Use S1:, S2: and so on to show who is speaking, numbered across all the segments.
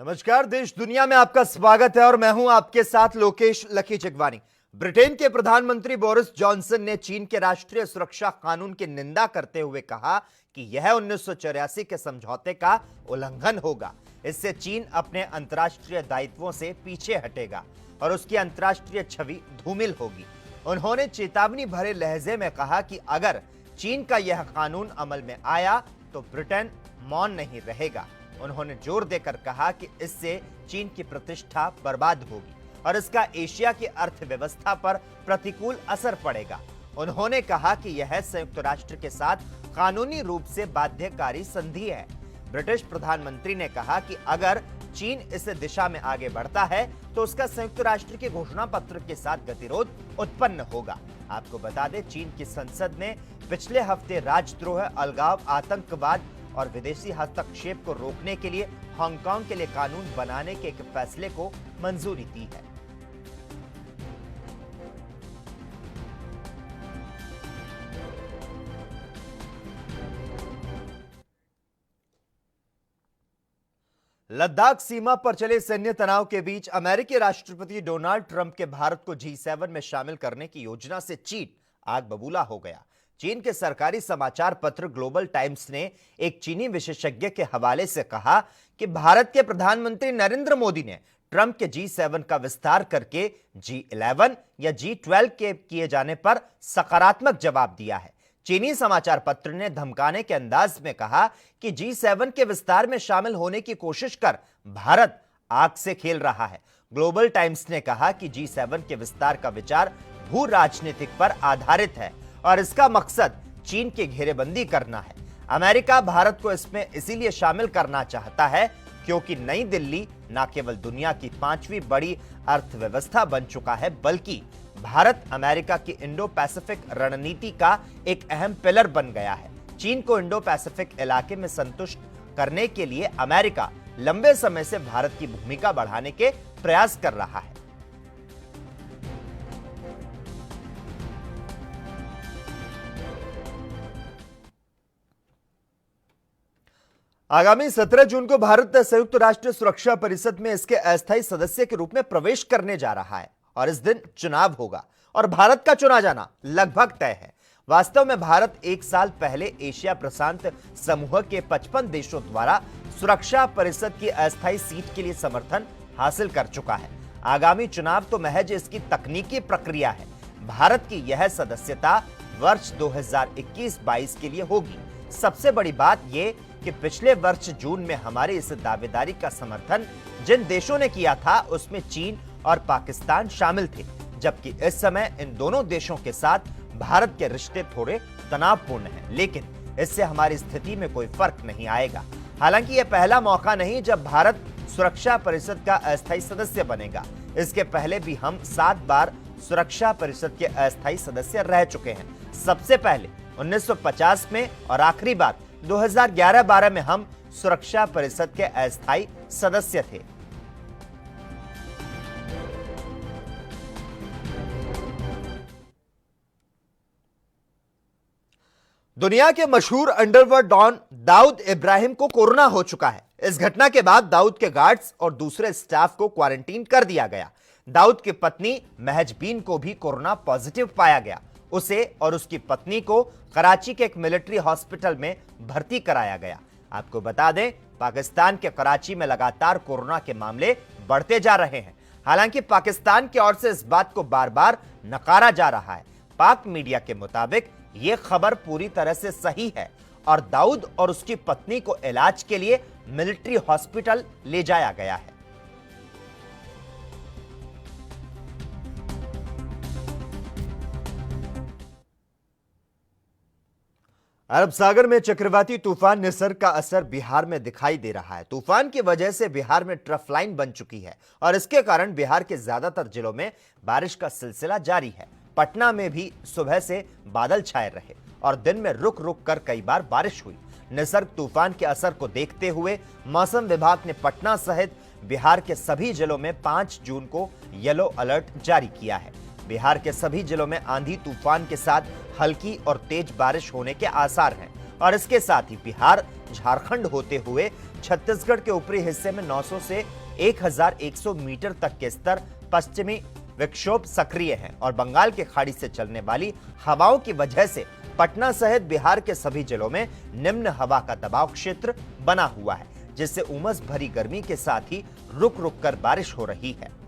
S1: नमस्कार, देश दुनिया में आपका स्वागत है और मैं हूं आपके साथ लोकेश लकी जगवानी। ब्रिटेन के प्रधानमंत्री बोरिस जॉनसन ने चीन के राष्ट्रीय सुरक्षा कानून की निंदा करते हुए कहा कि यह 1984 के समझौते का उल्लंघन होगा। इससे चीन अपने अंतर्राष्ट्रीय दायित्वों से पीछे हटेगा और उसकी अंतर्राष्ट्रीय छवि धूमिल होगी। उन्होंने चेतावनी भरे लहजे में कहा कि अगर चीन का यह कानून अमल में आया तो ब्रिटेन मौन नहीं रहेगा। उन्होंने जोर देकर कहा कि इससे चीन की प्रतिष्ठा बर्बाद होगी और इसका एशिया की अर्थव्यवस्था पर प्रतिकूल असर पड़ेगा। उन्होंने कहा कि यह संयुक्त राष्ट्र के साथ कानूनी रूप से बाध्यकारी संधि है। ब्रिटिश प्रधानमंत्री ने कहा कि अगर चीन इस दिशा में आगे बढ़ता है तो उसका संयुक्त राष्ट्र के घोषणा पत्र के साथ गतिरोध उत्पन्न होगा। आपको बता दें, चीन की संसद ने पिछले हफ्ते राजद्रोह, अलगाव, आतंकवाद और विदेशी हस्तक्षेप को रोकने के लिए हांगकांग के लिए कानून बनाने के एक फैसले को मंजूरी दी है। लद्दाख सीमा पर चले सैन्य तनाव के बीच अमेरिकी राष्ट्रपति डोनाल्ड ट्रंप के भारत को G7 में शामिल करने की योजना से चीन आग बबूला हो गया। चीन के सरकारी समाचार पत्र ग्लोबल टाइम्स ने एक चीनी विशेषज्ञ के हवाले से कहा कि भारत के प्रधानमंत्री नरेंद्र मोदी ने ट्रंप के G7 का विस्तार करके G11 या G12 के किए जाने पर सकारात्मक जवाब दिया है। चीनी समाचार पत्र ने धमकाने के अंदाज में कहा कि G7 के विस्तार में शामिल होने की कोशिश कर भारत आग से खेल रहा है। ग्लोबल टाइम्स ने कहा कि G7 के विस्तार का विचार भू राजनीतिक पर आधारित है और इसका मकसद चीन की घेरेबंदी करना है। अमेरिका भारत को इसमें इसीलिए शामिल करना चाहता है क्योंकि नई दिल्ली न केवल दुनिया की 5वीं बड़ी अर्थव्यवस्था बन चुका है, बल्कि भारत अमेरिका की इंडो पैसिफिक रणनीति का एक अहम पिलर बन गया है। चीन को इंडो पैसिफिक इलाके में संतुष्ट करने के लिए अमेरिका लंबे समय से भारत की भूमिका बढ़ाने के प्रयास कर रहा है। आगामी 17 जून को भारत संयुक्त राष्ट्र सुरक्षा परिषद में इसके अस्थायी सदस्य के रूप में प्रवेश करने जा रहा है और इस दिन चुनाव होगा और भारत का चुना जाना लगभग तय है। वास्तव में भारत एक साल पहले एशिया प्रशांत समूह के 55 देशों द्वारा सुरक्षा परिषद की अस्थायी सीट के लिए समर्थन हासिल कर चुका है। आगामी चुनाव तो महज इसकी तकनीकी प्रक्रिया है। भारत की यह सदस्यता वर्ष 2021-22 के लिए होगी। सबसे बड़ी बात यह कि पिछले वर्ष जून में हमारे इस दावेदारी का समर्थन जिन देशों ने किया था उसमें चीन और पाकिस्तान शामिल थे, जबकि इस समय इन दोनों देशों के साथ भारत के रिश्ते थोड़े तनावपूर्ण हैं। लेकिन इससे हमारी स्थिति में कोई फर्क नहीं आएगा। हालांकि यह पहला मौका नहीं जब भारत सुरक्षा परिषद का अस्थायी सदस्य बनेगा। इसके पहले भी हम 7 बार सुरक्षा परिषद के अस्थायी सदस्य रह चुके हैं। सबसे पहले 1950 में और आखिरी बार 2011-12 में हम सुरक्षा परिषद के अस्थायी सदस्य थे। दुनिया के मशहूर अंडरवर्ल्ड डॉन दाऊद इब्राहिम को कोरोना हो चुका है। इस घटना के बाद दाऊद के गार्ड्स और दूसरे स्टाफ को क्वारंटीन कर दिया गया। दाऊद की पत्नी महजबीन को भी कोरोना पॉजिटिव पाया गया। उसे और उसकी पत्नी को कराची के एक मिलिट्री हॉस्पिटल में भर्ती कराया गया। आपको बता दें, पाकिस्तान के कराची में लगातार कोरोना के मामले बढ़ते जा रहे हैं। हालांकि पाकिस्तान की ओर से इस बात को बार बार नकारा जा रहा है। पाक मीडिया के मुताबिक यह खबर पूरी तरह से सही है और दाऊद और उसकी पत्नी को इलाज के लिए मिलिट्री हॉस्पिटल ले जाया गया है। अरब सागर में चक्रवाती तूफान निसर्ग का असर बिहार में दिखाई दे रहा है। तूफान की वजह से बिहार में ट्रफ लाइन बन चुकी है और इसके कारण बिहार के ज्यादातर जिलों में बारिश का सिलसिला जारी है। पटना में भी सुबह से बादल छाए रहे और दिन में रुक रुक कर कई बार बारिश हुई। निसर्ग तूफान के असर को देखते हुए मौसम विभाग ने पटना सहित बिहार के सभी जिलों में 5 जून को येलो अलर्ट जारी किया है। बिहार के सभी जिलों में आंधी तूफान के साथ हल्की और तेज बारिश होने के आसार हैं। और इसके साथ ही बिहार झारखंड होते हुए छत्तीसगढ़ के ऊपरी हिस्से में 900 से 1100 मीटर तक के स्तर पश्चिमी विक्षोभ सक्रिय हैं और बंगाल की खाड़ी से चलने वाली हवाओं की वजह से पटना सहित बिहार के सभी जिलों में निम्न हवा का दबाव क्षेत्र बना हुआ है, जिससे उमस भरी गर्मी के साथ ही रुक रुक कर बारिश हो रही है।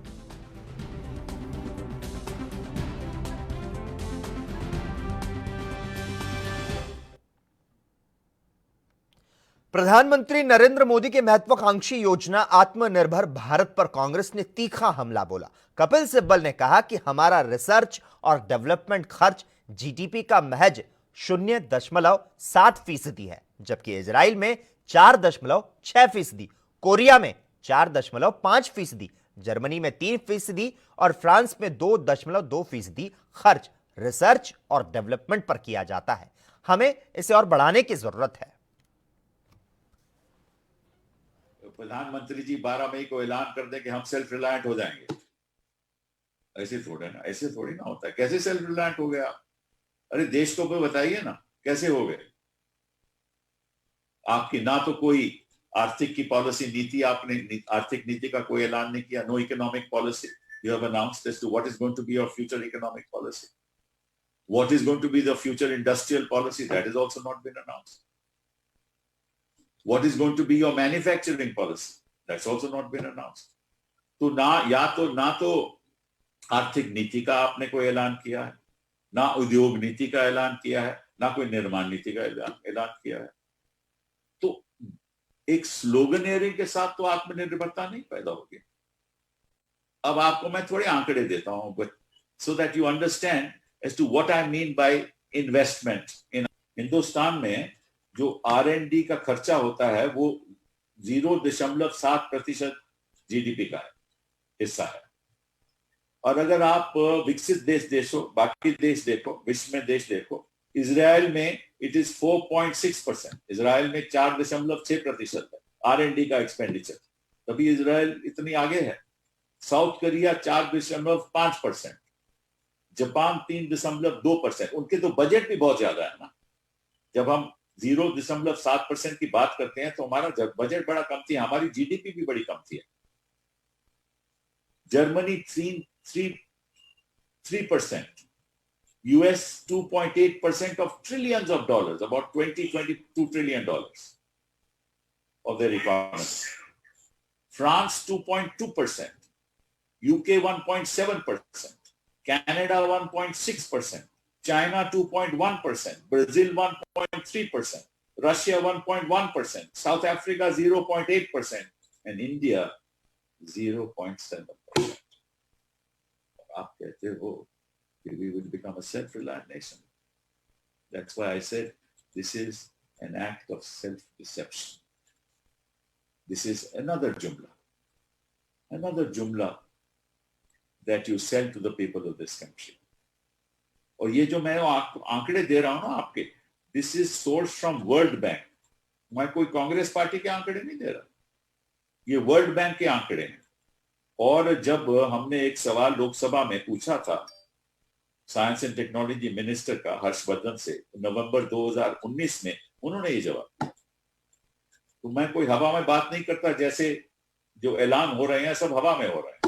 S1: प्रधानमंत्री नरेंद्र मोदी के महत्वाकांक्षी योजना आत्मनिर्भर भारत पर कांग्रेस ने तीखा हमला बोला। कपिल सिब्बल ने कहा कि हमारा रिसर्च और डेवलपमेंट खर्च जीडीपी का महज 0.7% है, जबकि इजराइल में 4.6%, कोरिया में 4.5%, जर्मनी में 3% और फ्रांस में 2.2% खर्च रिसर्च और डेवलपमेंट पर किया जाता है। हमें इसे और बढ़ाने की जरूरत है।
S2: प्रधानमंत्री जी 12 मई को ऐलान कर दें कि हम सेल्फ रिलायंट हो जाएंगे, ऐसे थोड़ी ना होता है। कैसे सेल्फ रिलायंट हो गया? अरे देश को बताइए ना, कैसे हो गए? आपकी ना तो कोई आर्थिक की पॉलिसी नीति, आपने आर्थिक नीति का कोई ऐलान नहीं किया। No economic policy you have announced as to what is going to be your future economic policy, what is going to be the future industrial policy, that is also not been announced. What is going to be your manufacturing policy? That's also not been announced. तो ना तो आर्थिक नीति का आपने कोई ऐलान किया है, ना उद्योग नीति का ऐलान किया है, ना कोई निर्माण नीति का ऐलान किया है। तो एक स्लोगनियरिंग के साथ तो आत्मनिर्भरता नहीं पैदा होगी। अब आपको मैं थोड़े आंकड़े देता हूं, so that you understand as to what I mean by investment in Hindustan में जो R&D का खर्चा होता है वो 0.7% जीडीपी का हिस्सा है। और अगर आप विकसित देश देखो, बाकी देश देखो, विश्व में देश देखो, इजराइल में इट इज 4.6%, इजराइल में 4.6% है R&D का एक्सपेंडिचर, तभी इजराइल इतनी आगे है। South Korea 4.5%, Japan 3.2%। उनके तो बजट भी बहुत ज्यादा है ना। जब हम 0.7% की बात करते हैं तो हमारा बजट बड़ा कम थी, हमारी जीडीपी भी बड़ी कम थी। Germany 3%, US 2.8% of trillions of dollars, about 22 trillion dollars of their economy. France 2.2%, UK 1.7%, Canada 1.6%, China 2.1%, Brazil 1.3%, Russia 1.1%, South Africa 0.8%, and India 0.7%. आप कहते हो कि we will become a self-reliant nation. That's why I said this is an act of self-deception. This is another jumla that you sell to the people of this country. और ये जो मैं आंकड़े दे रहा हूं ना आपके, this is source from world bank. मैं कोई कांग्रेस पार्टी के आंकड़े नहीं दे रहा, ये वर्ल्ड बैंक के आंकड़े हैं। और जब हमने एक सवाल लोकसभा में पूछा था साइंस एंड टेक्नोलॉजी मिनिस्टर का हर्षवर्धन से नवंबर 2019 में, उन्होंने ये जवाब दिया। तो मैं कोई हवा में बात नहीं करता, जैसे जो ऐलान हो रहे हैं सब हवा में हो रहे हैं।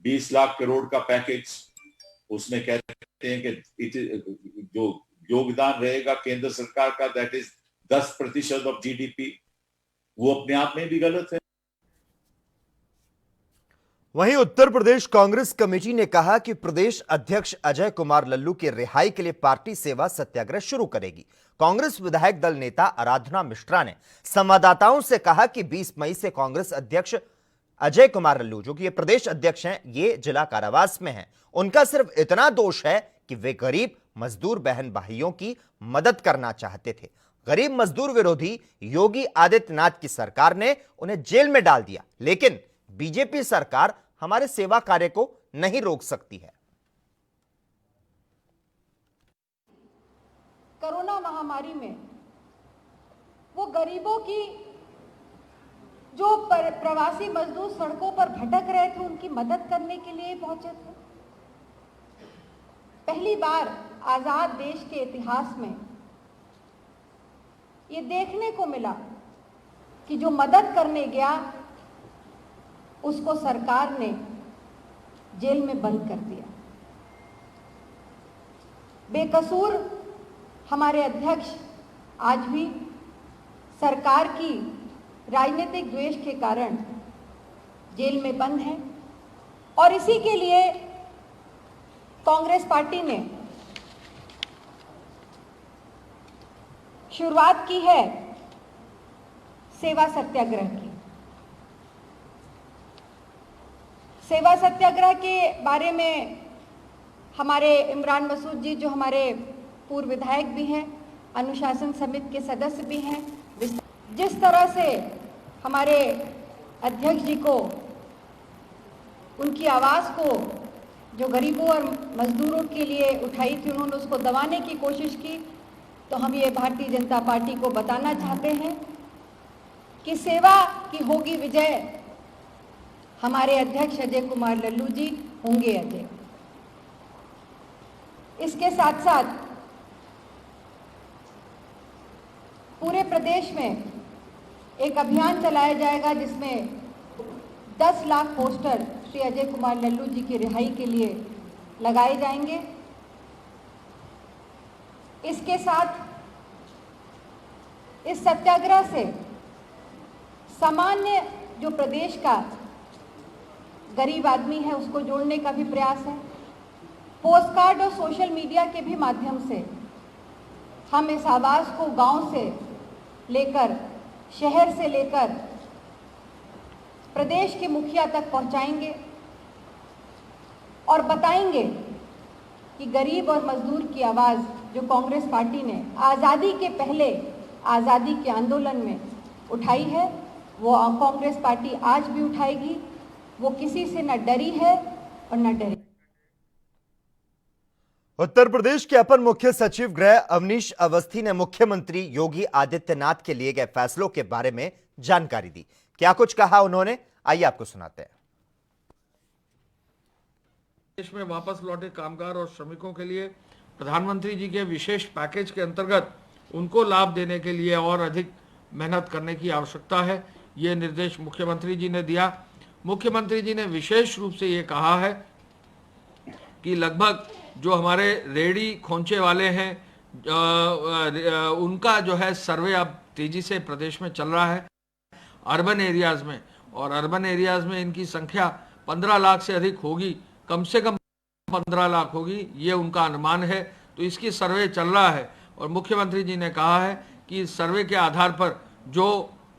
S2: 20 लाख करोड़ का पैकेज, उसमें कहते हैं कि जो योगदान रहेगा केंद्र सरकार का, दैट इज 10% ऑफ जीडीपी, वो अपने आप में भी गलत है।
S1: वहीं उत्तर प्रदेश कांग्रेस कमेटी ने कहा कि प्रदेश अध्यक्ष अजय कुमार लल्लू की रिहाई के लिए पार्टी सेवा सत्याग्रह शुरू करेगी। कांग्रेस विधायक दल नेता आराधना मिश्रा ने संवाददाताओं से कहा कि 20 मई से कांग्रेस अध्यक्ष अजय कुमार लल्लू, जो कि ये प्रदेश अध्यक्ष हैं, ये जिला कारावास में हैं। उनका सिर्फ इतना दोष है कि वे गरीब मजदूर बहन भाइयों की मदद करना चाहते थे। गरीब मजदूर विरोधी योगी आदित्यनाथ की सरकार ने उन्हें जेल में डाल दिया, लेकिन बीजेपी सरकार हमारे सेवा कार्य को नहीं रोक सकती है।
S3: कोरोना महामारी में वो गरीबों की, जो प्रवासी मजदूर सड़कों पर भटक रहे थे, उनकी मदद करने के लिए पहुंचे थे। पहली बार आजाद देश के इतिहास में ये देखने को मिला कि जो मदद करने गया उसको सरकार ने जेल में बंद कर दिया। बेकसूर हमारे अध्यक्ष आज भी सरकार की राजनीतिक द्वेष के कारण जेल में बंद हैं और इसी के लिए कांग्रेस पार्टी ने शुरुआत की है सेवा सत्याग्रह की। सेवा सत्याग्रह के बारे में हमारे इमरान मसूद जी, जो हमारे पूर्व विधायक भी हैं, अनुशासन समिति के सदस्य भी हैं, जिस तरह से हमारे अध्यक्ष जी को उनकी आवाज़ को जो गरीबों और मजदूरों के लिए उठाई थी, उन्होंने उसको दबाने की कोशिश की। तो हम ये भारतीय जनता पार्टी को बताना चाहते हैं कि सेवा की होगी विजय, हमारे अध्यक्ष अजय कुमार लल्लू जी होंगे अजय। इसके साथ साथ पूरे प्रदेश में एक अभियान चलाया जाएगा जिसमें 10 लाख पोस्टर श्री अजय कुमार लल्लू जी की रिहाई के लिए लगाए जाएंगे। इसके साथ इस सत्याग्रह से सामान्य जो प्रदेश का गरीब आदमी है उसको जोड़ने का भी प्रयास है। पोस्ट कार्ड और सोशल मीडिया के भी माध्यम से हम इस आवाज़ को गांव से लेकर, शहर से लेकर प्रदेश के मुखिया तक पहुंचाएंगे और बताएंगे कि गरीब और मजदूर की आवाज़ जो कांग्रेस पार्टी ने आज़ादी के पहले, आज़ादी के आंदोलन में उठाई है, वो कांग्रेस पार्टी आज भी उठाएगी। वो किसी से न डरी है और न डरी।
S1: उत्तर प्रदेश के अपर मुख्य सचिव गृह अवनीश अवस्थी ने मुख्यमंत्री योगी आदित्यनाथ के लिए गए फैसलों के बारे में जानकारी दी। क्या कुछ कहा उन्होंने, आइए आपको सुनाते हैं।
S4: देश में वापस लौटे कामगार और श्रमिकों के लिए प्रधानमंत्री जी के विशेष पैकेज के अंतर्गत उनको लाभ देने के लिए और अधिक मेहनत करने की आवश्यकता है, ये निर्देश मुख्यमंत्री जी ने दिया। मुख्यमंत्री जी ने विशेष रूप से ये कहा है कि लगभग जो हमारे रेहड़ी खोंचे वाले हैं उनका जो है सर्वे अब तेजी से प्रदेश में चल रहा है अर्बन एरियाज में, और अर्बन एरियाज में इनकी संख्या 15 लाख से अधिक होगी, कम से कम 15 लाख होगी, ये उनका अनुमान है। तो इसकी सर्वे चल रहा है और मुख्यमंत्री जी ने कहा है कि इस सर्वे के आधार पर जो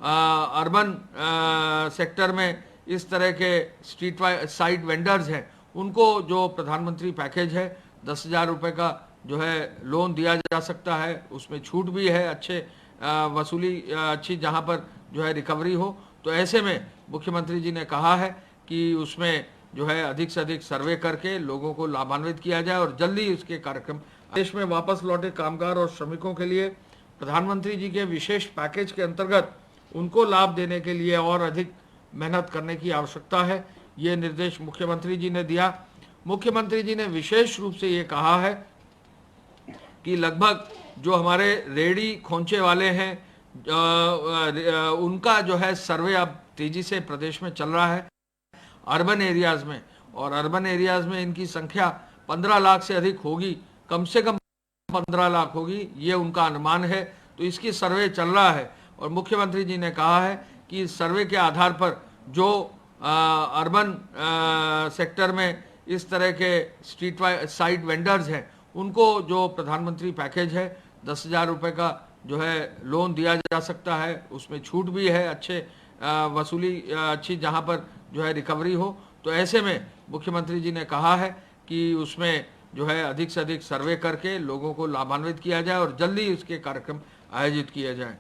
S4: अर्बन सेक्टर में इस तरह के स्ट्रीट साइड वेंडर्स हैं उनको जो प्रधानमंत्री पैकेज है 10,000 रुपये का जो है लोन दिया जा सकता है, उसमें छूट भी है, अच्छे वसूली अच्छी जहां पर जो है रिकवरी हो। तो ऐसे में मुख्यमंत्री जी ने कहा है कि उसमें जो है अधिक से अधिक सर्वे करके लोगों को लाभान्वित किया जाए और जल्दी इसके कार्यक्रम। देश में वापस लौटे कामगार और श्रमिकों के लिए प्रधानमंत्री जी के विशेष पैकेज के अंतर्गत उनको लाभ देने के लिए और अधिक मेहनत करने की आवश्यकता है, ये निर्देश मुख्यमंत्री जी ने दिया। मुख्यमंत्री जी ने विशेष रूप से ये कहा है कि लगभग जो हमारे रेहड़ी खोंचे वाले हैं उनका जो है सर्वे अब तेजी से प्रदेश में चल रहा है अर्बन एरियाज में, और अर्बन एरियाज में इनकी संख्या 15 लाख से अधिक होगी, कम से कम 15 लाख होगी, ये उनका अनुमान है। तो इसकी सर्वे चल रहा है और मुख्यमंत्री जी ने कहा है कि इस सर्वे के आधार पर जो अर्बन सेक्टर में इस तरह के स्ट्रीट साइड वेंडर्स हैं उनको जो प्रधानमंत्री पैकेज है 10,000 रुपये का जो है लोन दिया जा सकता है, उसमें छूट भी है, अच्छे वसूली अच्छी जहां पर जो है रिकवरी हो। तो ऐसे में मुख्यमंत्री जी ने कहा है कि उसमें जो है अधिक से अधिक सर्वे करके लोगों को लाभान्वित किया जाए और जल्दी इसके कार्यक्रम आयोजित किए जाएं।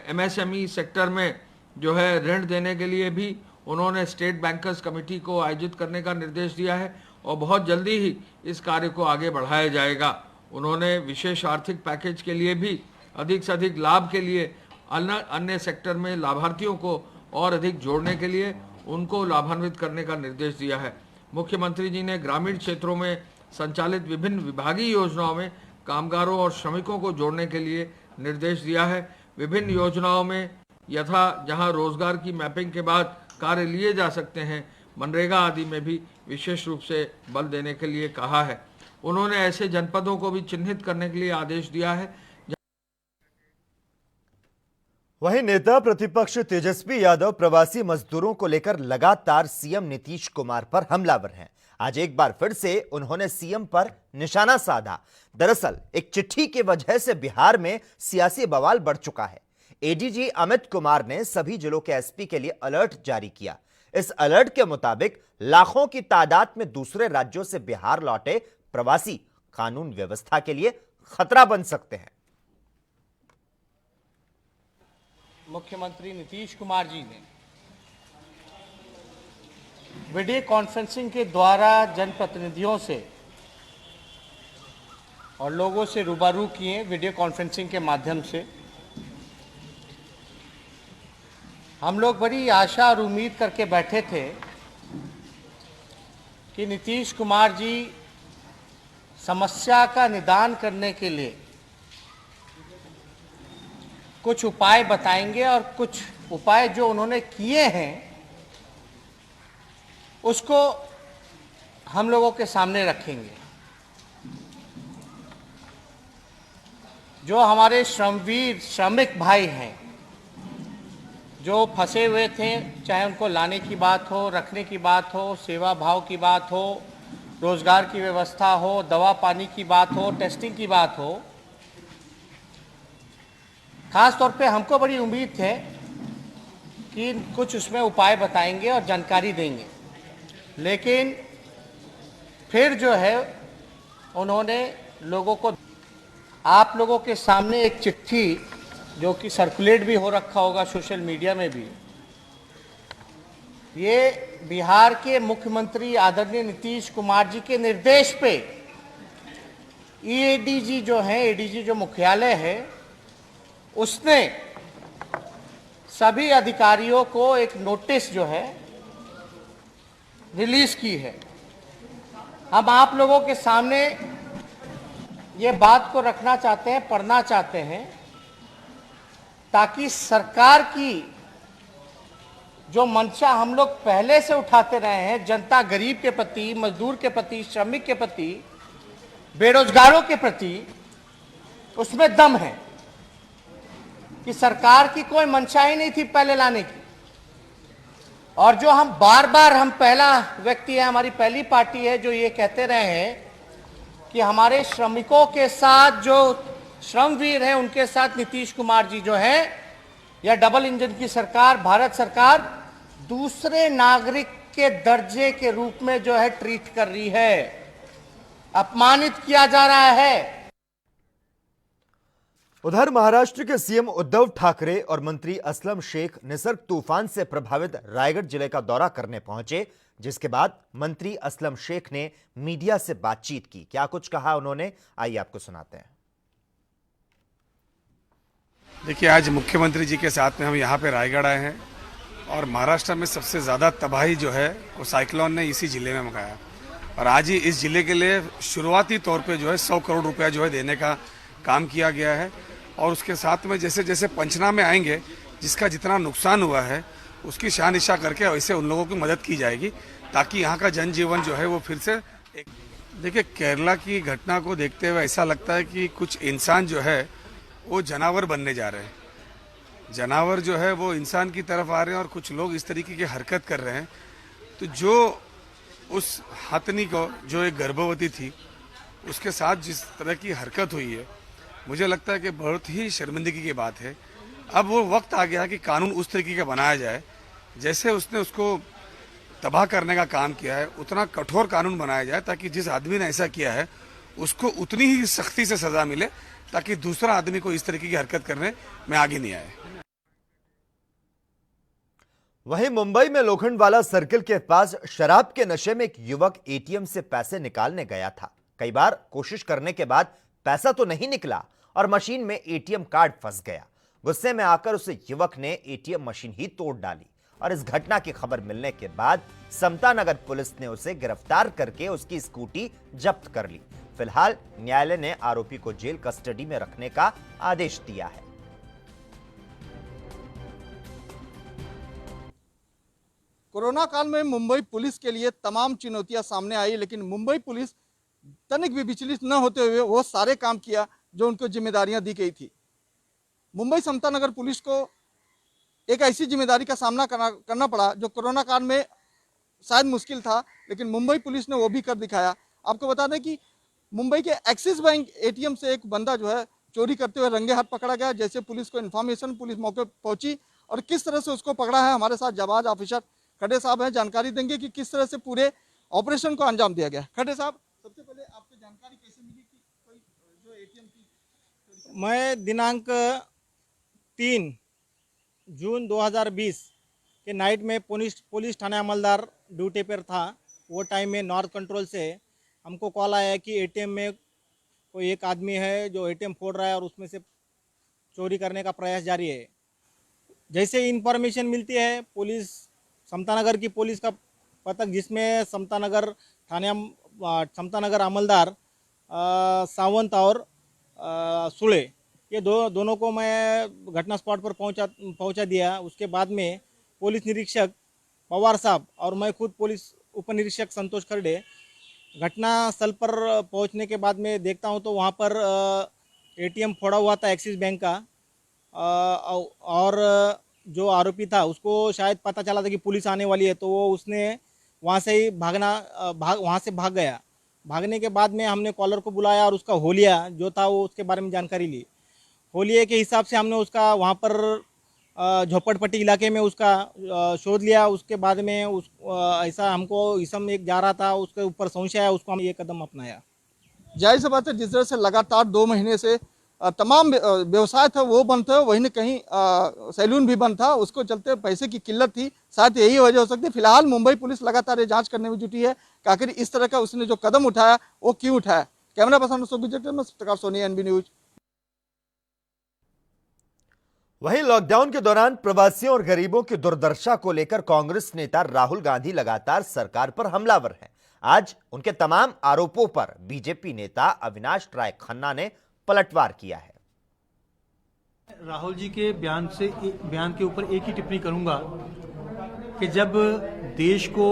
S4: एमएसएमई सेक्टर में जो है ऋण देने के लिए भी उन्होंने स्टेट बैंकर्स कमेटी को आयोजित करने का निर्देश दिया है और बहुत जल्दी ही इस कार्य को आगे बढ़ाया जाएगा। उन्होंने विशेष आर्थिक पैकेज के लिए भी अधिक से अधिक लाभ के लिए अन्य सेक्टर में लाभार्थियों को और अधिक जोड़ने के लिए उनको लाभान्वित करने का निर्देश दिया है। मुख्यमंत्री जी ने ग्रामीण क्षेत्रों में संचालित विभिन्न विभागीय योजनाओं में कामगारों और श्रमिकों को जोड़ने के लिए निर्देश दिया है। विभिन्न योजनाओं में यथा जहां रोजगार की मैपिंग के बाद कार्य लिए जा सकते हैं, मनरेगा आदि में भी विशेष रूप से बल देने के लिए कहा है। उन्होंने ऐसे जनपदों को भी चिन्हित करने के लिए आदेश दिया है।
S1: वहीं नेता प्रतिपक्ष तेजस्वी यादव प्रवासी मजदूरों को लेकर लगातार सीएम नीतीश कुमार पर हमलावर हैं। आज एक बार फिर से उन्होंने सीएम पर निशाना साधा। दरअसल एक चिट्ठी की वजह से बिहार में सियासी बवाल बढ़ चुका है। एडीजी अमित कुमार ने सभी जिलों के एसपी के लिए अलर्ट जारी किया। इस अलर्ट के मुताबिक लाखों की तादाद में दूसरे राज्यों से बिहार लौटे प्रवासी कानून व्यवस्था के लिए खतरा बन सकते हैं।
S5: मुख्यमंत्री नीतीश कुमार जी ने वीडियो कॉन्फ्रेंसिंग के द्वारा जनप्रतिनिधियों से और लोगों से रूबरू किए। वीडियो कॉन्फ्रेंसिंग के माध्यम से हम लोग बड़ी आशा और उम्मीद करके बैठे थे कि नीतीश कुमार जी समस्या का निदान करने के लिए कुछ उपाय बताएंगे और कुछ उपाय जो उन्होंने किए हैं उसको हम लोगों के सामने रखेंगे। जो हमारे श्रमवीर श्रमिक भाई हैं जो फंसे हुए थे, चाहे उनको लाने की बात हो, रखने की बात हो, सेवा भाव की बात हो, रोजगार की व्यवस्था हो, दवा पानी की बात हो, टेस्टिंग की बात हो, खास तौर पे हमको बड़ी उम्मीद है कि कुछ उसमें उपाय बताएंगे और जानकारी देंगे। लेकिन फिर जो है उन्होंने लोगों को, आप लोगों के सामने एक चिट्ठी जो कि सर्कुलेट भी हो रखा होगा सोशल मीडिया में भी, ये बिहार के मुख्यमंत्री आदरणीय नीतीश कुमार जी के निर्देश पे एडीजी जो है, एडीजी जो मुख्यालय है, उसने सभी अधिकारियों को एक नोटिस जो है रिलीज की है। हम आप लोगों के सामने ये बात को रखना चाहते हैं, पढ़ना चाहते हैं, ताकि सरकार की जो मंशा हम लोग पहले से उठाते रहे हैं, जनता गरीब के प्रति, मजदूर के प्रति, श्रमिक के प्रति, बेरोजगारों के प्रति, उसमें दम है कि सरकार की कोई मंशा ही नहीं थी पहले लाने की। और जो हम बार बार, हम पहला व्यक्ति है, हमारी पहली पार्टी है जो ये कहते रहे हैं कि हमारे श्रमिकों के साथ, जो श्रमवीर हैं उनके साथ नीतीश कुमार जी जो है, या डबल इंजन की सरकार, भारत सरकार दूसरे नागरिक के दर्जे के रूप में जो है ट्रीट कर रही है, अपमानित किया जा रहा है।
S1: उधर महाराष्ट्र के सीएम उद्धव ठाकरे और मंत्री असलम शेख निसर्ग तूफान से प्रभावित रायगढ़ जिले का दौरा करने पहुंचे, जिसके बाद मंत्री असलम शेख ने मीडिया से बातचीत की। क्या कुछ कहा उन्होंने, आइए आपको सुनाते हैं।
S6: देखिए, आज मुख्यमंत्री जी के साथ में हम यहाँ पे रायगढ़ आए हैं और महाराष्ट्र में सबसे ज़्यादा तबाही जो है वो साइक्लोन ने इसी ज़िले में मचाया। और आज ही इस ज़िले के लिए शुरुआती तौर पे जो है 100 करोड़ रुपया जो है देने का काम किया गया है। और उसके साथ में जैसे जैसे पंचनामे आएंगे, जिसका जितना नुकसान हुआ है उसकी शानिशा करके वैसे उन लोगों की मदद की जाएगी, ताकि यहाँ का जनजीवन जो है वो फिर से देखिए, केरला की घटना को देखते हुए ऐसा लगता है कि कुछ इंसान जो है वो जानवर बनने जा रहे हैं। जानवर जो है वो इंसान की तरफ आ रहे हैं और कुछ लोग इस तरीके की हरकत कर रहे हैं। तो जो उस हथनी को, जो एक गर्भवती थी, उसके साथ जिस तरह की हरकत हुई है, मुझे लगता है कि बहुत ही शर्मिंदगी की बात है। अब वो वक्त आ गया कि कानून उस तरीके का बनाया जाए, जैसे उसने उसको तबाह करने का काम किया है उतना कठोर कानून बनाया जाए, ताकि जिस आदमी ने ऐसा किया है उसको उतनी ही सख्ती से सजा मिले, ताकि दूसरा आदमी को इस तरीके की हरकत करने में आगे नहीं आए।
S1: वहीं मुंबई में लोखंडवाला सर्किल के पास शराब के नशे में एक युवक एटीएम से पैसे निकालने गया था। कई बार कोशिश करने के बाद पैसा तो नहीं निकला और मशीन में एटीएम कार्ड फंस गया। गुस्से में आकर उस युवक ने एटीएम मशीन ही तोड़ डाली और इस घटना की खबर मिलने के बाद समता नगर पुलिस ने उसे गिरफ्तार करके उसकी स्कूटी जब्त कर ली। फिलहाल न्यायालय ने आरोपी को जेल कस्टडी में रखने का आदेश दिया है।
S7: कोरोना काल में मुंबई पुलिस के लिए तमाम चुनौतियां सामने आई, लेकिन मुंबई पुलिस तनिक भी विचलित न होते हुए वो सारे काम किया जो उनको जिम्मेदारियां दी गई थी। मुंबई समता नगर पुलिस को एक ऐसी जिम्मेदारी का सामना करना पड़ा जो कोरोना काल में शायद मुश्किल था, लेकिन मुंबई पुलिस ने वो भी कर दिखाया। आपको बता दें कि मुंबई के एक्सिस बैंक एटीएम से एक बंदा जो है चोरी करते हुए रंगे हाथ पकड़ा गया। जैसे पुलिस को इन्फॉर्मेशन, पुलिस मौके पर पहुंची और किस तरह से उसको पकड़ा है। हमारे साथ जाबाज ऑफिसर खड़े साहब हैं, जानकारी देंगे कि किस तरह से पूरे ऑपरेशन को अंजाम दिया गया। खड़े साहब, सबसे पहले आपको जानकारी कैसे मिली कि कोई जो एटीएम की?
S8: मैं दिनांक 3 जून 2020 के नाइट में पुलिस थाना अमलदार ड्यूटी पर था। वो टाइम में नॉर्थ कंट्रोल से हमको कॉल आया कि एटीएम में कोई एक आदमी है जो एटीएम फोड़ रहा है और उसमें से चोरी करने का प्रयास जारी है। जैसे इंफॉर्मेशन मिलती है, पुलिस समता नगर की पुलिस का पथक, जिसमें समता नगर अमलदार सावंत और सुले, ये दोनों को मैं घटना स्पॉट पर पहुंचा दिया। उसके बाद में पुलिस निरीक्षक पवार साहब और मैं खुद पुलिस उप निरीक्षक संतोष खरडे घटना स्थल पर पहुंचने के बाद में देखता हूं तो वहां पर एटीएम फोड़ा हुआ था एक्सिस बैंक का। और जो आरोपी था उसको शायद पता चला था कि पुलिस आने वाली है, तो वो उसने वहां से ही वहां से भाग गया। भागने के बाद में हमने कॉलर को बुलाया और उसका होलिया जो था वो उसके बारे में जानकारी ली। होलिये के हिसाब से हमने उसका वहाँ पर झोपड़पट्टी इलाके में उसका शोध लिया। उसके बाद में ऐसा हमको इसम एक जा रहा था, उसके ऊपर संशय है, उसको हम ये कदम अपनाया।
S7: जाहिर सी बात है, जिस तरह से लगातार 2 महीने से तमाम व्यवसाय था वो बंद था, वहीं न कहीं सैलून भी बंद था, उसको चलते पैसे की किल्लत थी, शायद यही वजह हो सकती है। फिलहाल मुंबई पुलिस लगातार ये जांच करने में जुटी है कि आखिर इस तरह का उसने जो कदम उठाया वो क्यों उठाया। कैमरा पर्सन सत्कार सोनी, एनबी न्यूज।
S1: वहीं लॉकडाउन के दौरान प्रवासियों और गरीबों की दुर्दशा को लेकर कांग्रेस नेता राहुल गांधी लगातार सरकार पर हमलावर हैं। आज उनके तमाम आरोपों पर बीजेपी नेता अविनाश राय खन्ना ने पलटवार किया है।
S9: राहुल जी के बयान के ऊपर एक ही टिप्पणी करूंगा कि जब देश को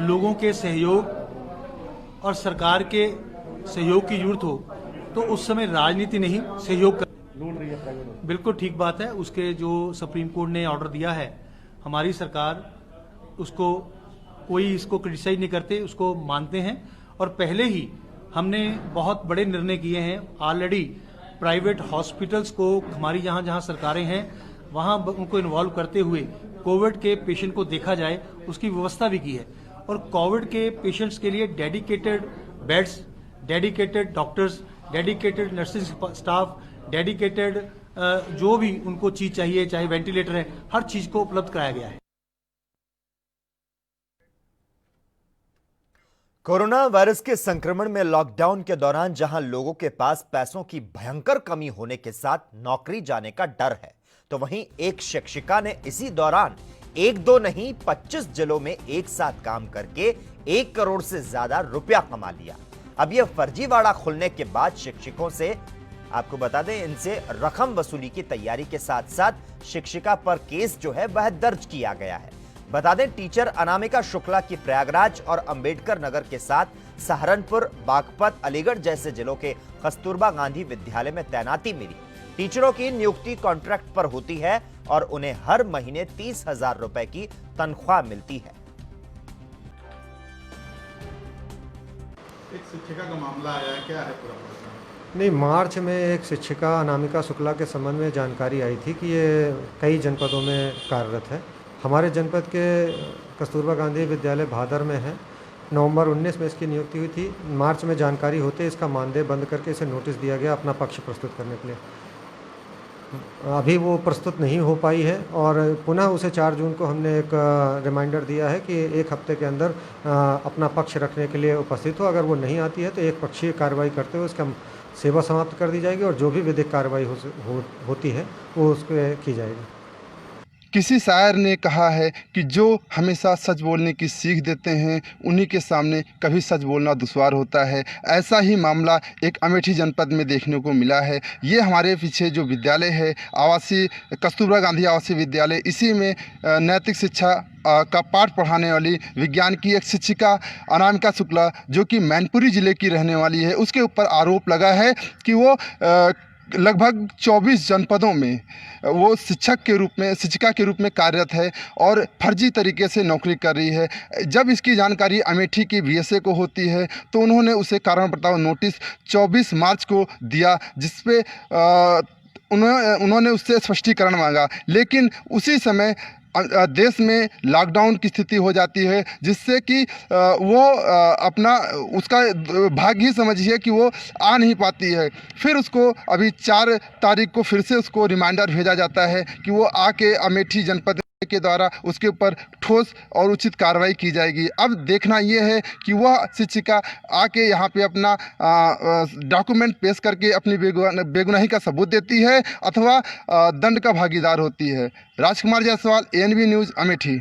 S9: लोगों के सहयोग और सरकार के सहयोग की जरूरत हो तो उस समय राजनीति नहीं, सहयोग कर। बिल्कुल ठीक बात है। उसके जो सुप्रीम कोर्ट ने ऑर्डर दिया है, हमारी सरकार उसको इसको क्रिटिसाइज नहीं करते, उसको मानते हैं। और पहले ही हमने बहुत बड़े निर्णय किए हैं। ऑलरेडी प्राइवेट हॉस्पिटल्स को हमारी जहां सरकारें हैं वहां उनको इन्वॉल्व करते हुए कोविड के पेशेंट को देखा जाए, उसकी व्यवस्था भी की है। और कोविड के पेशेंट्स के लिए dedicated beds, dedicated doctors, dedicated nursing staff, dedicated जो भी उनको चीज चाहिए, चाहे वेंटिलेटर है, हर चीज को उपलब्ध कराया गया है।
S1: कोरोना वायरस के संक्रमण में लॉकडाउन के दौरान जहां लोगों के पास पैसों की भयंकर कमी होने के साथ नौकरी जाने का डर है, तो वहीं एक शिक्षिका ने इसी दौरान 1-2 नहीं 25 जिलों में एक साथ काम करके 1 करोड़ से ज्यादा रुपया कमा लिया। अब यह फर्जीवाड़ा खुलने के बाद शिक्षकों से, आपको बता दें, इनसे रकम वसूली की तैयारी के साथ साथ शिक्षिका पर केस जो है वह दर्ज किया गया है। बता दें, टीचर अनामिका शुक्ला की प्रयागराज और अंबेडकर नगर के साथ सहारनपुर, बागपत, अलीगढ़ जैसे जिलों के कस्तूरबा गांधी विद्यालय में तैनाती मिली। टीचरों की नियुक्ति कॉन्ट्रैक्ट पर होती है और उन्हें हर महीने 30,000 रुपए की तनख्वाह मिलती है।
S10: एक शिक्षिका का मामला आया, क्या है पूरा?
S11: नहीं, मार्च में एक शिक्षिका अनामिका शुक्ला के संबंध में जानकारी आई थी कि ये कई जनपदों में कार्यरत है। हमारे जनपद के कस्तूरबा गांधी विद्यालय भादर में है। नवंबर 19 में इसकी नियुक्ति हुई थी। मार्च में जानकारी होते इसका मानदेय बंद करके इसे नोटिस दिया गया अपना पक्ष प्रस्तुत करने के लिए। अभी वो प्रस्तुत नहीं हो पाई है और पुनः उसे 4 जून को हमने एक रिमाइंडर दिया है कि 1 हफ्ते के अंदर अपना पक्ष रखने के लिए उपस्थित हो। अगर वो नहीं आती है तो एक पक्षीय कार्रवाई करते हुए उसका सेवा समाप्त कर दी जाएगी और जो भी विधिक कार्रवाई होती है वो उस पर की जाएगी।
S10: किसी शायर ने कहा है कि जो हमेशा सच बोलने की सीख देते हैं उन्हीं के सामने कभी सच बोलना दुश्वार होता है। ऐसा ही मामला एक अमेठी जनपद में देखने को मिला है। ये हमारे पीछे जो विद्यालय है आवासीय कस्तूरबा गांधी आवासीय विद्यालय, इसी में नैतिक शिक्षा का पाठ पढ़ाने वाली विज्ञान की एक शिक्षिका अनामिका शुक्ला, जो कि मैनपुरी ज़िले की रहने वाली है, उसके ऊपर आरोप लगा है कि वो लगभग 24 जनपदों में वो शिक्षिका के रूप में कार्यरत है और फर्जी तरीके से नौकरी कर रही है। जब इसकी जानकारी अमेठी की बीएसए को होती है तो उन्होंने उसे कारण बताओ नोटिस 24 मार्च को दिया, जिसपे उन्होंने उससे स्पष्टीकरण मांगा। लेकिन उसी समय देश में लॉकडाउन की स्थिति हो जाती है, जिससे कि वो अपना उसका भाग्य ही समझिए कि वो आ नहीं पाती है। फिर उसको अभी 4 तारीख को फिर से उसको रिमाइंडर भेजा जाता है कि वो आके अमेठी जनपद के द्वारा उसके ऊपर ठोस और उचित कार्रवाई की जाएगी। अब देखना ये है कि वह शिक्षिका आके यहाँ पे अपना डॉक्यूमेंट पेश करके अपनी बेगुनाही का सबूत देती है अथवा दंड का भागीदार होती है। राजकुमार जायसवाल, एएनबी न्यूज़, अमेठी।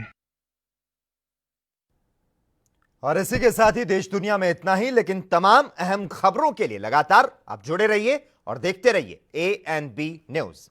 S1: और इसी के साथ ही देश दुनिया में इतना ही, लेकिन तमाम अहम खबरों के लिए लगातार आप जुड़े रहिए और देखते रहिए एएनबी न्यूज़।